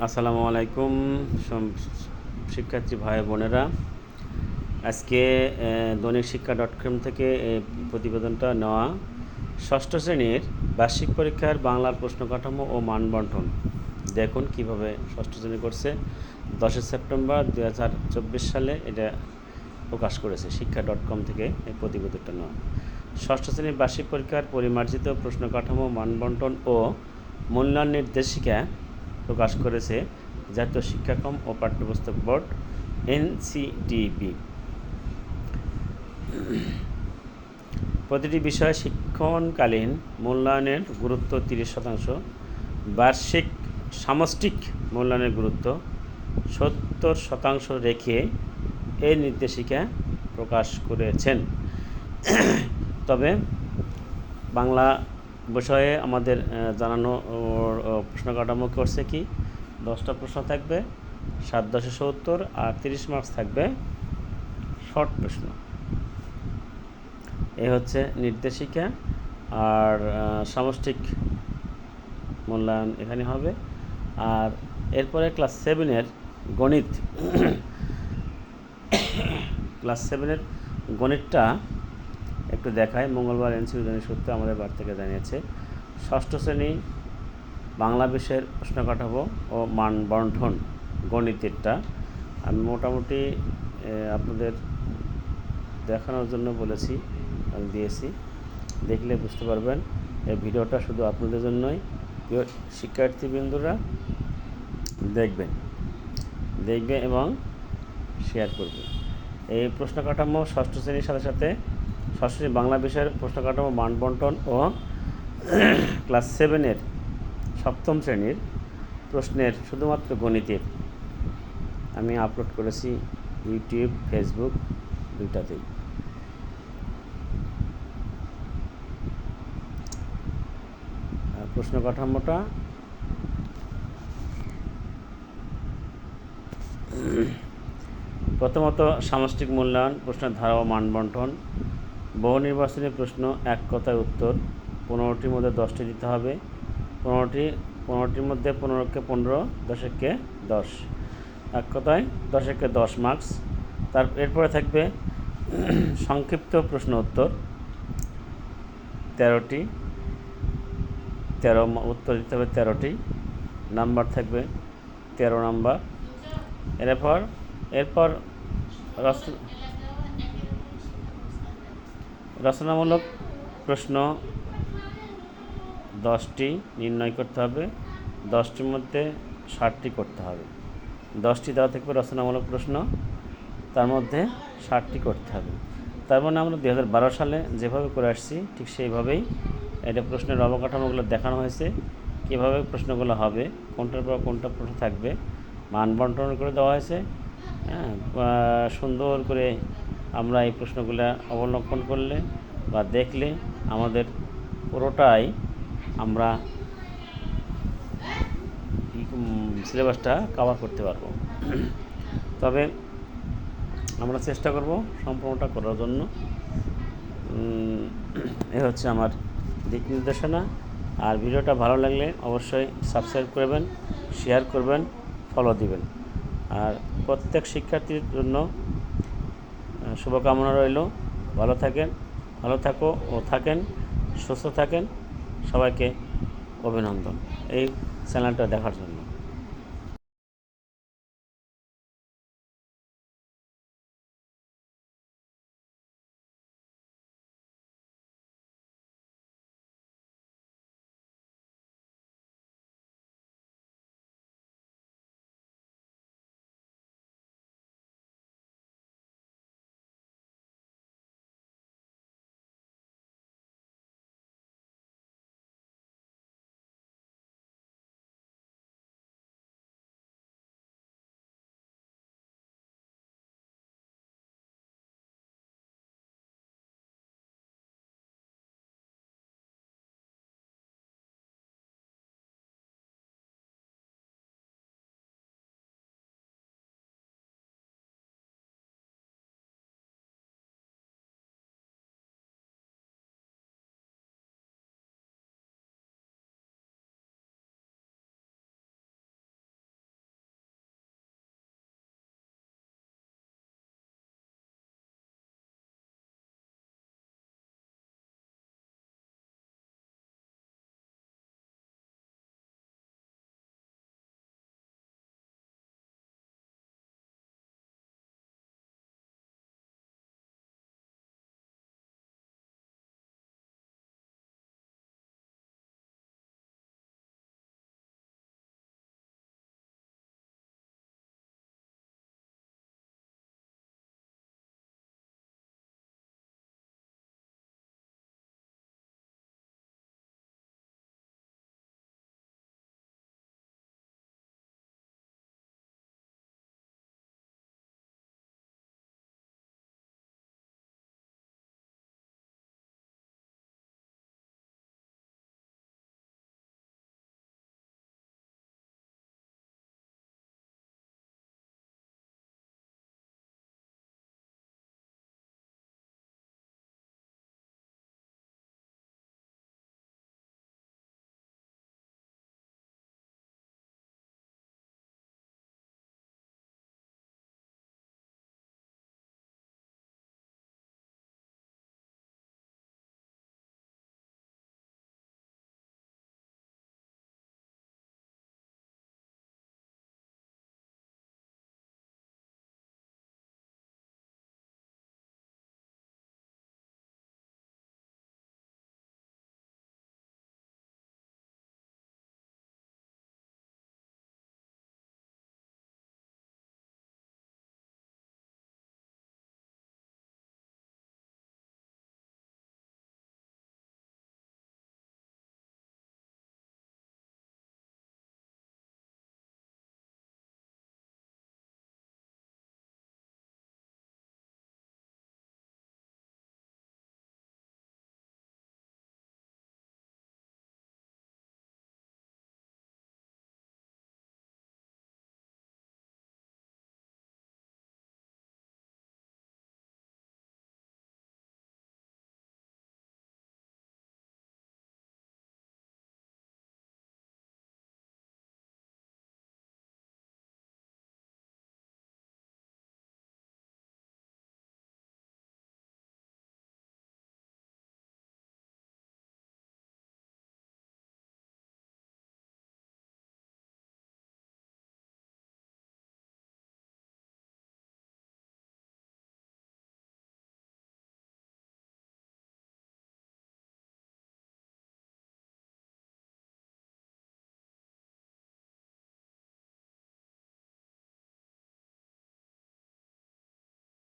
আসসালামু আলাইকুম শিক্ষার্থী ভাই বোনেরা। আজকে দৈনিক শিক্ষা .com থেকে এই প্রতিবেদনটা নেওয়া। ষষ্ঠ শ্রেণীর বার্ষিক পরীক্ষার বাংলার প্রশ্ন কাঠামো ও মানবন্টন দেখুন কিভাবে ষষ্ঠ শ্রেণী করছে। 10 সেপ্টেম্বর 2024 সালে এটা প্রকাশ করেছে শিক্ষা .com থেকে এই প্রতিবেদনটা নেওয়া। ষষ্ঠ শ্রেণীর বার্ষিক পরীক্ষার পরিমার্জিত প্রশ্ন কাঠামো, মানবন্টন ও মূল্যায়ন নির্দেশিকা প্রকাশ করেছে জাতীয় শিক্ষাক্রম ও পাঠ্যপুস্তক বোর্ড NCTB। প্রতিটি বিষয়ে শিক্ষণকালীন মূল্যায়নের গুরুত্ব 30%, বার্ষিক সামষ্টিক মূল্যায়নের গুরুত্ব 70% রেখে এই নির্দেশিকা প্রকাশ করেছেন। তবে বাংলা বিষয়ে আমাদের জানানো প্রশ্ন কাঠামো করছে কি 10টা প্রশ্ন থাকবে, 7-10 70 আর 30 মার্কস থাকবে শর্ট প্রশ্ন। এই হচ্ছে নির্দেশিকা। আর সামষ্টিক মূল্যায়ন এখানে হবে। আর এরপরে ক্লাস 7-এর গণিত ক্লাস 7-এর গণিতটা একটু দেখায়। মঙ্গলবার এনসিউ গণিত সূত্র আমাদের বার থেকে জানিয়েছে ষষ্ঠ শ্রেণী বাংলা বিষয়ের প্রশ্ন কাঠামো ও মানবন্টন গণিতেরটা আমি মোটামুটি আপনাদের দেখানোর জন্য বলেছি, আমি দিয়েছি, দেখলে বুঝতে পারবেন। এই ভিডিওটা শুধু আপনাদের জন্যই, শিক্ষার্থীবৃন্দরা দেখবে এবং শেয়ার করবে। এই প্রশ্ন কাঠামো ষষ্ঠ শ্রেণীর সাথে সাথে ষষ্ঠ শ্রেণী বাংলা বিষয়ের প্রশ্ন কাঠামো, মানবন্টন ও ক্লাস 7-এর সপ্তম শ্রেণীর প্রশ্নের শুধুমাত্র গণিতের আমি আপলোড করেছি ইউটিউব, ফেসবুক দুইটাতেই। প্রশ্ন কাঠামোটা প্রথমত সামষ্টিক মূল্যায়ন, প্রশ্নের ধারা ও মানবন্টন। বহু নির্বাচনী প্রশ্ন, এক কথায় উত্তর। 15টির মধ্যে 10টি দিতে হবে। 15টির মধ্যে 15কে 15, 10কে 10, এক কথায় 10কে 10 মার্কস। এরপরে থাকবে সংক্ষিপ্ত প্রশ্ন উত্তর 13টি, 13 উত্তর দিতে হবে 13টি, নাম্বার থাকবে 13 নাম্বার। এরপর রচনামূলক প্রশ্ন 10টি নির্ণয় করতে হবে। 10টির মধ্যে 60টি করতে হবে। 10টি দেওয়া থাকবে রচনামূলক প্রশ্ন, তার মধ্যে 60টি করতে হবে। তার মানে আমরা 2012 সালে যেভাবে করে আসছি ঠিক সেইভাবেই এটা প্রশ্নের অবকাঠামোগুলো দেখানো হয়েছে, কীভাবে প্রশ্নগুলো হবে, কোনটার পর কোনটা প্রশ্ন থাকবে, মান বন্টন করে দেওয়া হয়েছে। সুন্দর করে আমরা এই প্রশ্নগুলো অবলম্বন করলে বা দেখলে আমাদের পুরোটাই আমরা সিলেবাসটা কভার করতে পারবো। তবে আমরা চেষ্টা করব সম্পূর্ণটা করার জন্য। এ হচ্ছে আমার দিক নির্দেশনা। আর ভিডিওটা ভালো লাগলে অবশ্যই সাবস্ক্রাইব করবেন, শেয়ার করবেন, ফলো দিবেন। আর প্রত্যেক শিক্ষার্থীর জন্য শুভকামনা রইল। ভালো থাকো ও থাকেন, সুস্থ থাকেন। সবাইকে অভিনন্দন এই চ্যানেলটা দেখার জন্য।